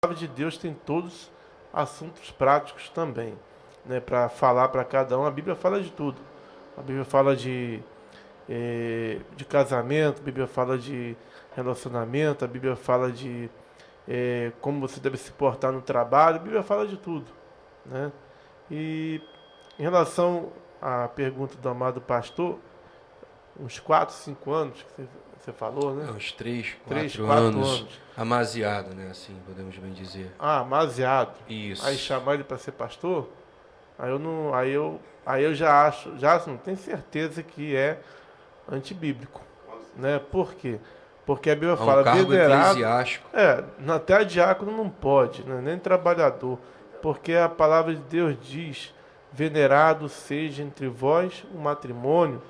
palavra de Deus tem todos assuntos práticos também, né, para falar para cada um. A Bíblia fala de tudo. A Bíblia fala de casamento, a Bíblia fala de relacionamento, a Bíblia fala de como você deve se portar no trabalho, a Bíblia fala de tudo, né? E em relação à pergunta do amado pastor, uns 4, 5 anos que você falou, né? Uns 3, 3, 4 4 anos. Amaziado, né? Assim, podemos bem dizer. Ah, amaziado. Isso. Aí chamar ele para ser pastor, aí eu já acho, já não tenho certeza que é antibíblico, né? Por quê? Porque a Bíblia É um fala cargo venerado, eclesiástico. até diácono não pode, né? Nem trabalhador, porque a palavra de Deus diz: venerado seja entre vós o matrimônio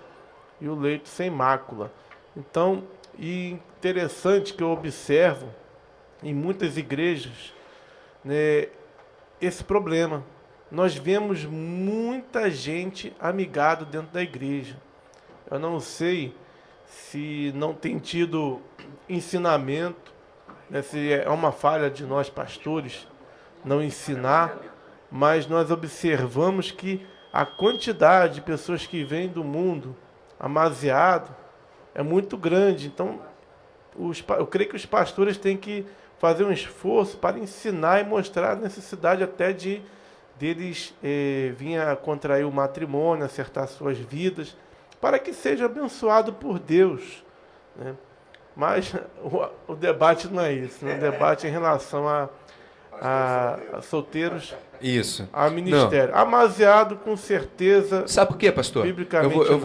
e o leito sem mácula. Então, e interessante que eu observo em muitas igrejas, né, esse problema. Nós vemos muita gente amigada dentro da igreja. Eu não sei se não tem tido ensinamento, né, se é uma falha de nós pastores não ensinar, mas nós observamos que a quantidade de pessoas que vêm do mundo amaziado é muito grande. Então, eu creio que os pastores têm que fazer um esforço para ensinar e mostrar a necessidade até deles vir a contrair o matrimônio, acertar suas vidas, para que seja abençoado por Deus, né? Mas o debate não é isso, né? O debate é em relação a solteiros, Isso. a ministério. Amaziado, com certeza. Sabe por quê, pastor? Biblicamente, Eu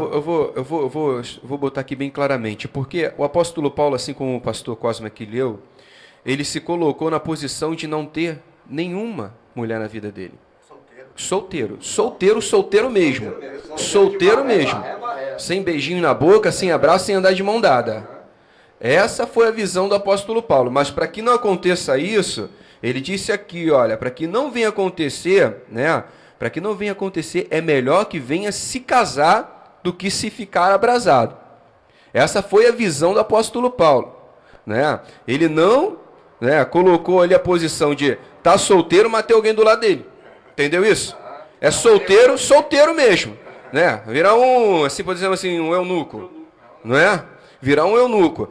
vou botar aqui bem claramente. Porque o apóstolo Paulo, assim como o pastor Cosme aqui leu, ele se colocou na posição de não ter nenhuma mulher na vida dele. Solteiro mesmo. Solteiro mesmo. Sem beijinho na boca, sem abraço, sem andar de mão dada. Essa foi a visão do apóstolo Paulo. Mas para que não aconteça isso, ele disse aqui, olha, para que não venha acontecer, né? Para que não venha acontecer, é melhor que venha se casar do que se ficar abrasado. Essa foi a visão do apóstolo Paulo, né? Ele não, né, colocou ali a posição de tá solteiro, mas tem alguém do lado dele. Entendeu isso? É solteiro mesmo, né? Virar assim, por exemplo assim, um eunuco, não é? Virar um eunuco,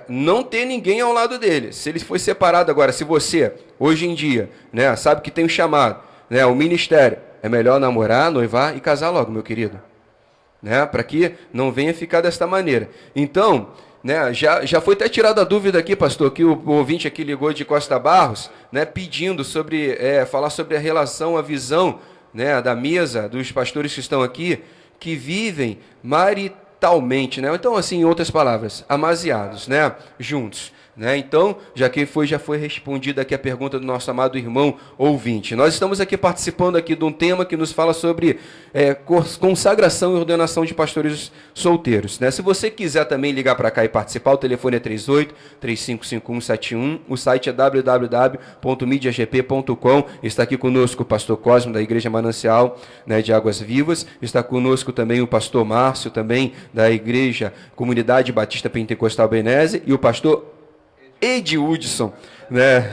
não ter ninguém ao lado dele. Se ele foi separado agora, se você, hoje em dia, né, sabe que tem um chamado, né, o ministério, é melhor namorar, noivar e casar logo, meu querido. Né, para que não venha ficar desta maneira. Então, né, já foi até tirada a dúvida aqui, pastor, que o ouvinte aqui ligou de Costa Barros, né, pedindo sobre, falar sobre a relação, a visão, né, da mesa, dos pastores que estão aqui, que vivem maritalmente, né? Então, assim, em outras palavras, amaziados, né? Juntos, né? Então, já foi respondida aqui a pergunta do nosso amado irmão ouvinte. Nós estamos aqui participando aqui de um tema que nos fala sobre consagração e ordenação de pastores solteiros, né? Se você quiser também ligar para cá e participar, o telefone é 38-355171, o site é www.midiagp.com. Está aqui conosco o pastor Cosme, da Igreja Manancial, né, de Águas Vivas. Está conosco também o pastor Márcio, também da Igreja Comunidade Batista Pentecostal Benese, e o pastor Edildson, né,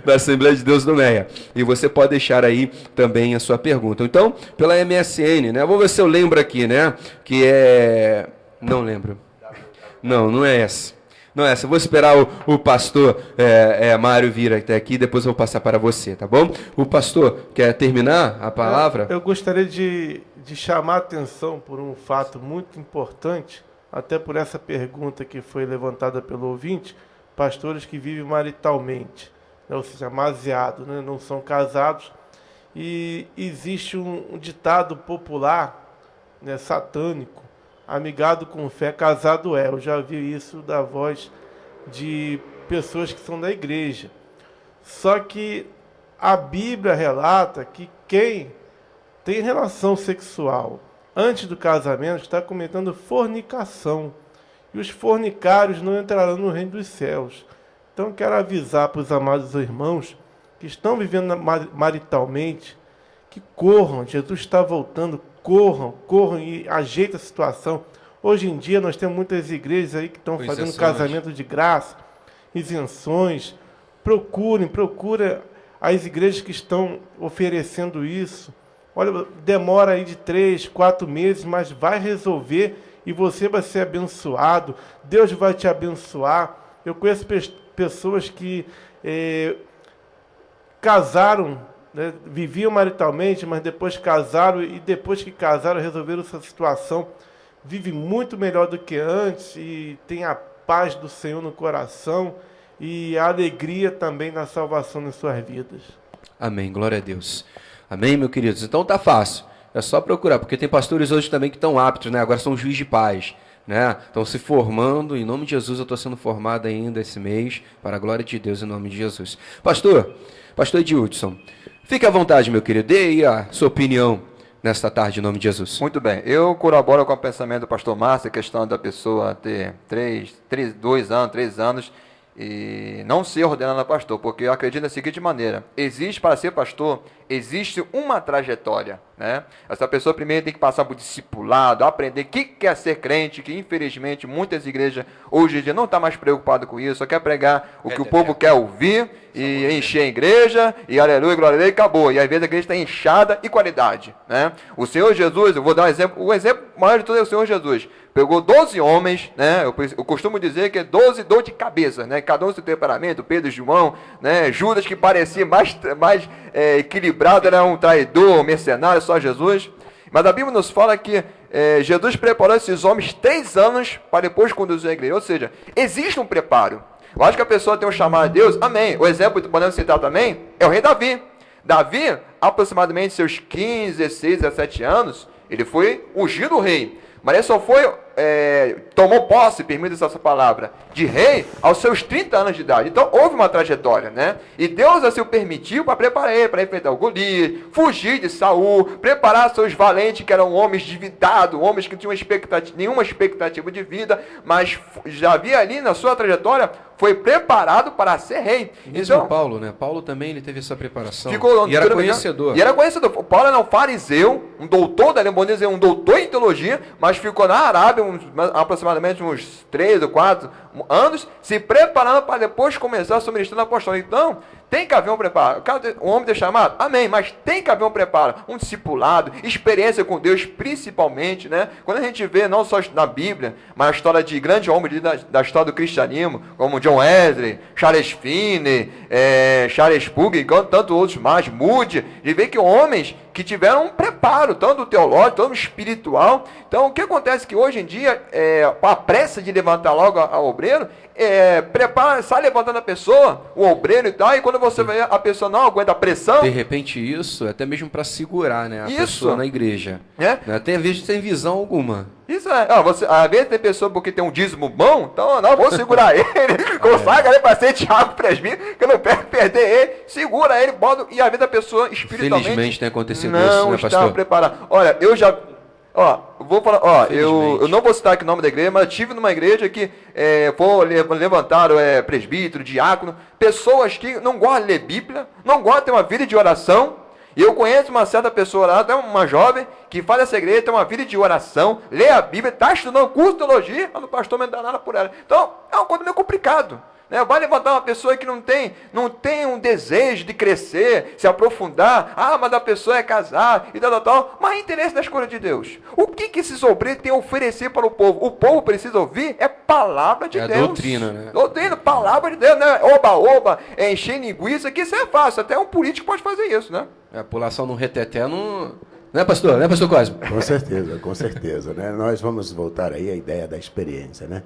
da Assembleia de Deus do Meia. E você pode deixar aí também a sua pergunta. Então, pela MSN, né, vou ver se eu lembro aqui, né, que é... Não lembro. Não é essa. Não é essa. Vou esperar o pastor Mário vir até aqui, depois eu vou passar para você, tá bom? O pastor quer terminar a palavra? Eu gostaria de chamar a atenção por um fato muito importante, até por essa pergunta que foi levantada pelo ouvinte. Pastores que vivem maritalmente, né, ou seja, amaziados, né, não são casados. E existe um ditado popular, né, satânico: amigado com fé, casado é. Eu já vi isso da voz de pessoas que são da igreja. Só que a Bíblia relata que quem tem relação sexual antes do casamento está cometendo fornicação. E os fornicários não entrarão no reino dos céus. Então, quero avisar para os amados irmãos que estão vivendo maritalmente, que corram. Jesus está voltando, corram e ajeitem a situação. Hoje em dia, nós temos muitas igrejas aí que estão fazendo casamento de graça, isenções, Procure as igrejas que estão oferecendo isso. Olha, demora aí de 3, 4 meses, mas vai resolver e você vai ser abençoado. Deus vai te abençoar. Eu conheço pessoas que casaram, né, viviam maritalmente, mas depois casaram e depois que casaram resolveram essa situação. Vive muito melhor do que antes e tem a paz do Senhor no coração e a alegria também na salvação nas suas vidas. Amém, glória a Deus. Amém, meus queridos? Então tá fácil, é só procurar, porque tem pastores hoje também que estão aptos, né? Agora são juiz de paz, né? Estão se formando, em nome de Jesus eu estou sendo formado ainda esse mês, para a glória de Deus, em nome de Jesus. Pastor Edilson, fique à vontade, meu querido, dê aí a sua opinião nesta tarde, em nome de Jesus. Muito bem, eu corroboro com o pensamento do pastor Márcio, a questão da pessoa ter 2 anos, 3 anos, e não ser ordenado a pastor, porque eu acredito da seguinte maneira: existe, para ser pastor, existe uma trajetória, né? Essa pessoa primeiro tem que passar por discipulado, aprender o que é ser crente, que infelizmente muitas igrejas hoje em dia não estão mais preocupadas com isso, só quer pregar o que o povo quer ouvir, e encher a igreja, e aleluia, glória a Deus, e acabou. E às vezes a igreja está inchada e qualidade, né? O Senhor Jesus, eu vou dar um exemplo, o exemplo maior de tudo é o Senhor Jesus. Pegou 12 homens, né? Eu costumo dizer que é 12 dor de cabeça, né? Cada um seu temperamento, Pedro e João, né? Judas, que parecia mais equilibrado, era um traidor, um mercenário, só Jesus. Mas a Bíblia nos fala que Jesus preparou esses homens 3 anos para depois conduzir a igreja. Ou seja, existe um preparo. Eu acho que a pessoa tem um chamado de Deus, amém. O exemplo que podemos citar também é o rei Davi. Davi, aproximadamente seus 15, 16, 17 anos, ele foi ungido rei. Mas ele só foi, tomou posse, permita essa palavra, de rei aos seus 30 anos de idade. Então houve uma trajetória, né? E Deus assim o permitiu para preparar ele, para enfrentar o Golias, fugir de Saul, preparar seus valentes, que eram homens endividados, homens que não tinham nenhuma expectativa de vida, mas já havia ali na sua trajetória, foi preparado para ser rei. Mesmo então, Paulo, né? Paulo também ele teve essa preparação. E era conhecedor. E era conhecedor. Paulo era um fariseu, um doutor, vamos dizer, um doutor em teologia, mas ficou na Arábia aproximadamente uns 3 ou 4 anos, se preparando para depois começar a sua ministério apostólico. Então, tem que haver um preparo. O homem tem chamado? Amém, mas tem que haver um preparo, um discipulado, experiência com Deus, principalmente, né? Quando a gente vê, não só na Bíblia, mas a história de grandes homens da história do cristianismo, como John Wesley, Charles Finney, Charles Spurgeon, e tantos outros mais, Moody, de ver que homens que tiveram um preparo, tanto teológico, tanto espiritual. Então, o que acontece que hoje em dia, a pressa de levantar logo ao obreiro, sai levantando a pessoa, o obreiro e tal, e quando você vê a pessoa não aguenta a pressão... De repente isso, até mesmo para segurar, né, a pessoa na igreja. Tem vezes sem visão alguma. Isso às vezes tem pessoa porque tem um dízimo bom, então não, vou segurar ele, consagra ele para ser Tiago presbítero, que eu não quero perder ele, segura ele, bota, e às vezes a pessoa espiritualmente... Felizmente tem acontecido não isso, né, está pastor? preparado. Olha, eu já... vou falar, eu não vou citar aqui o nome da igreja, mas eu estive numa igreja que levantaram presbítero, diácono, pessoas que não gostam de ler Bíblia, não gostam de ter uma vida de oração. E eu conheço uma certa pessoa lá, até uma jovem, que faz essa igreja, tem uma vida de oração, lê a Bíblia, está estudando curso de teologia, mas o pastor não dá nada por ela. Então, é uma coisa meio complicado. Né? Vai levantar uma pessoa que não tem um desejo de crescer, se aprofundar. Mas a pessoa é casar e tal. Mas é interesse das coisas de Deus. O que esses obreiros têm a oferecer para o povo? O povo precisa ouvir palavra de Deus. Doutrina, né? Doutrina, palavra de Deus, né? Oba, encher linguiça, que isso é fácil. Até um político pode fazer isso, né? A pulação no reteté não... Né, pastor? Né, pastor Cosme? Com certeza, né? Nós vamos voltar aí à ideia da experiência, né?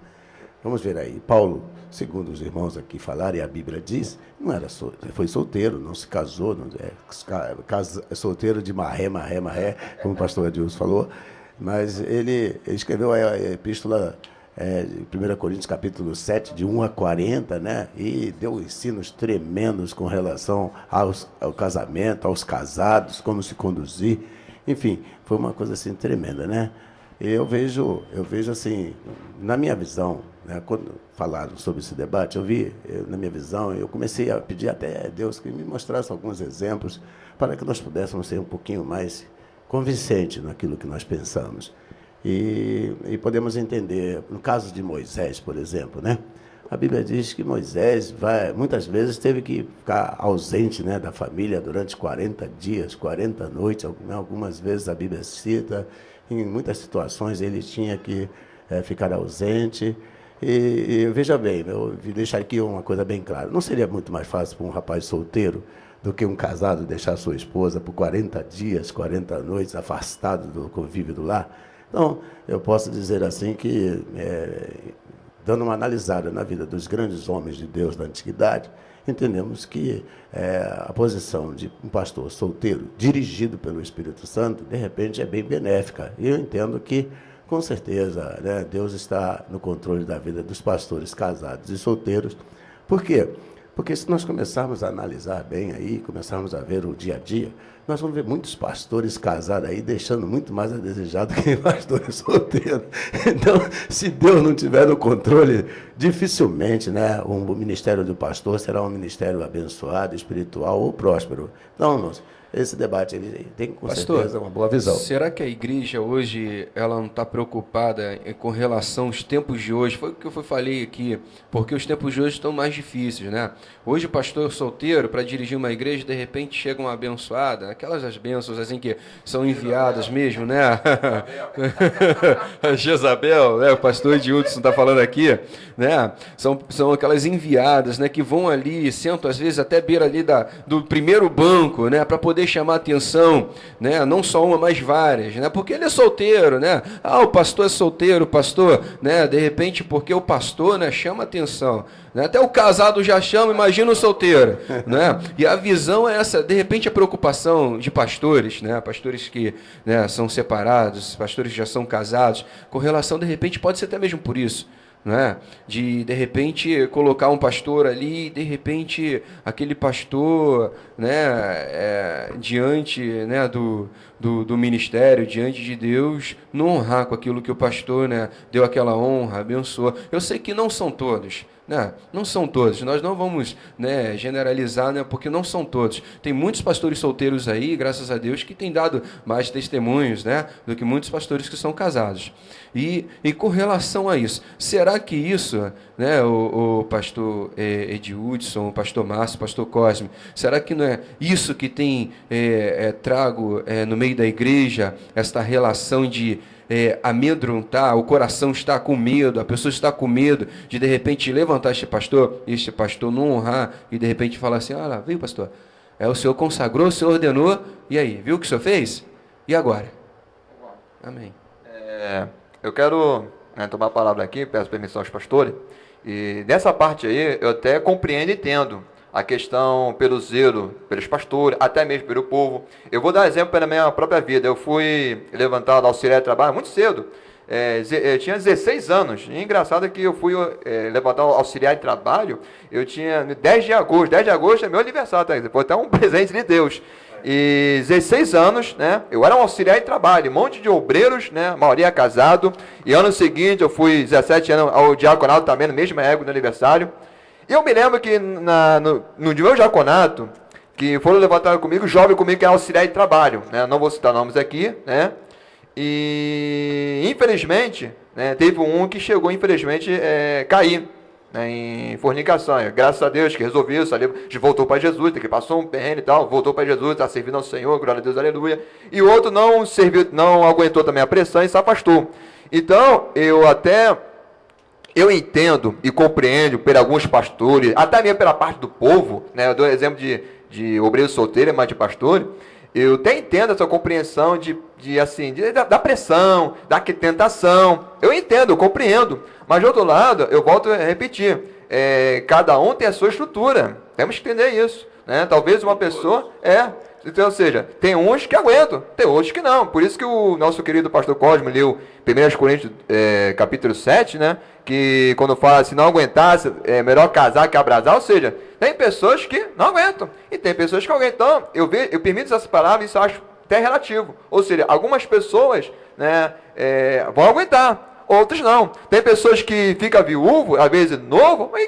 Vamos ver aí. Paulo, segundo os irmãos aqui falaram, e a Bíblia diz, não era foi solteiro, não se casou, solteiro de marré, como o pastor Adilson falou, mas ele escreveu a epístola 1 Coríntios capítulo 7, de 1 a 40, né? E deu ensinos tremendos com relação ao casamento, aos casados, como se conduzir. Enfim, foi uma coisa assim tremenda, né? Eu vejo assim, na minha visão, né, quando falaram sobre esse debate, na minha visão, eu comecei a pedir até a Deus que me mostrasse alguns exemplos para que nós pudéssemos ser um pouquinho mais convincentes naquilo que nós pensamos. E podemos entender, no caso de Moisés, por exemplo, né? A Bíblia diz que Moisés muitas vezes teve que ficar ausente, né, da família durante 40 dias, 40 noites. Algumas vezes a Bíblia cita, em muitas situações ele tinha que ficar ausente. E veja bem, eu vou deixar aqui uma coisa bem clara. Não seria muito mais fácil para um rapaz solteiro do que um casado deixar sua esposa por 40 dias, 40 noites, afastado do convívio do lar? Então, eu posso dizer assim que, dando uma analisada na vida dos grandes homens de Deus da antiguidade, entendemos que a posição de um pastor solteiro, dirigido pelo Espírito Santo, de repente é bem benéfica. E eu entendo que, com certeza, né, Deus está no controle da vida dos pastores casados e solteiros. Por quê? Porque se nós começarmos a analisar bem aí, começarmos a ver o dia a dia, nós vamos ver muitos pastores casados aí, deixando muito mais a desejar do que pastores solteiros. Então, se Deus não tiver no controle, dificilmente, né, o ministério do pastor será um ministério abençoado, espiritual ou próspero. Então, irmãos, esse debate ele tem, com Pastor, certeza, uma boa visão. Será que a igreja hoje ela não está preocupada com relação aos tempos de hoje? Foi o que eu falei aqui, porque os tempos de hoje estão mais difíceis, né? Hoje o pastor solteiro, para dirigir uma igreja, de repente chega uma abençoada, aquelas as bênçãos assim que são enviadas mesmo, né? Jezabel, né? O pastor Edilson está falando aqui, né? São aquelas enviadas, né? Que vão ali, sentam às vezes até beira ali do primeiro banco, né? Para poder chamar atenção, né? Não só uma, mas várias, né? Porque ele é solteiro, né? Ah, o pastor é solteiro, o pastor, né? De repente, porque o pastor, né, chama atenção, né? Até o casado já chama, imagina o solteiro, né? E a visão é essa, de repente a preocupação de pastores, né? Pastores que, né, são separados, pastores que já são casados, com relação, de repente, pode ser até mesmo por isso, né? De repente colocar um pastor ali, de repente aquele pastor, né, diante, né, do ministério, diante de Deus, não honrar com aquilo que o pastor, né, deu aquela honra, abençoou. Eu sei que não são todos, né? Não são todos, nós não vamos, né, generalizar, né, porque não são todos. Tem muitos pastores solteiros aí, graças a Deus, que têm dado mais testemunhos, né, do que muitos pastores que são casados. E com relação a isso, será que isso, né, o pastor Edilson, o pastor Márcio, o pastor Cosme, será que não é isso que tem trago no meio da igreja, esta relação de amedrontar, o coração está com medo, a pessoa está com medo de repente levantar este pastor não honrar e de repente falar assim, olha lá, viu pastor, o senhor consagrou, o senhor ordenou, e aí, viu o que o senhor fez? E agora? Amém. Eu quero, né, tomar a palavra aqui, peço permissão aos pastores, e nessa parte aí eu até compreendo e entendo a questão pelo zelo, pelos pastores, até mesmo pelo povo. Eu vou dar exemplo pela minha própria vida. Eu fui levantado auxiliar de trabalho muito cedo. Eu tinha 16 anos. E engraçado que eu fui levantado auxiliar de trabalho, eu tinha 10 de agosto. 10 de agosto é meu aniversário, tá? Foi até um presente de Deus. E 16 anos, né? Eu era um auxiliar de trabalho, um monte de obreiros, né? A maioria casado. E ano seguinte eu fui 17 anos ao diaconato também, no mesmo época do aniversário. E eu me lembro que no meu diaconato, que foram levantados comigo, jovem comigo que é auxiliar de trabalho, né? Não vou citar nomes aqui, né? E infelizmente, né, teve um que chegou, infelizmente, cair, né, em fornicação. Graças a Deus que resolveu isso, ali, voltou para Jesus, que passou um perrengue e tal, voltou para Jesus, está servindo ao Senhor, glória a Deus, aleluia. E o outro não aguentou também a pressão e se afastou. Então, eu entendo e compreendo por alguns pastores, até mesmo pela parte do povo, né? Eu dou exemplo de obreiro solteiro, mas de pastor. Eu até entendo essa compreensão da pressão, da tentação. Eu entendo, eu compreendo. Mas, de outro lado, eu volto a repetir. Cada um tem a sua estrutura. Temos que entender isso, né? Talvez uma pessoa... Então, ou seja, tem uns que aguentam, tem outros que não. Por isso que o nosso querido pastor Cosme leu 1 Coríntios capítulo 7, né? Que quando fala, se não aguentar, é melhor casar que abrasar. Ou seja, tem pessoas que não aguentam e tem pessoas que aguentam. Então, eu permito essa palavra e isso eu acho até relativo. Ou seja, algumas pessoas, né, vão aguentar, outros não. Tem pessoas que ficam viúvo, às vezes novo, e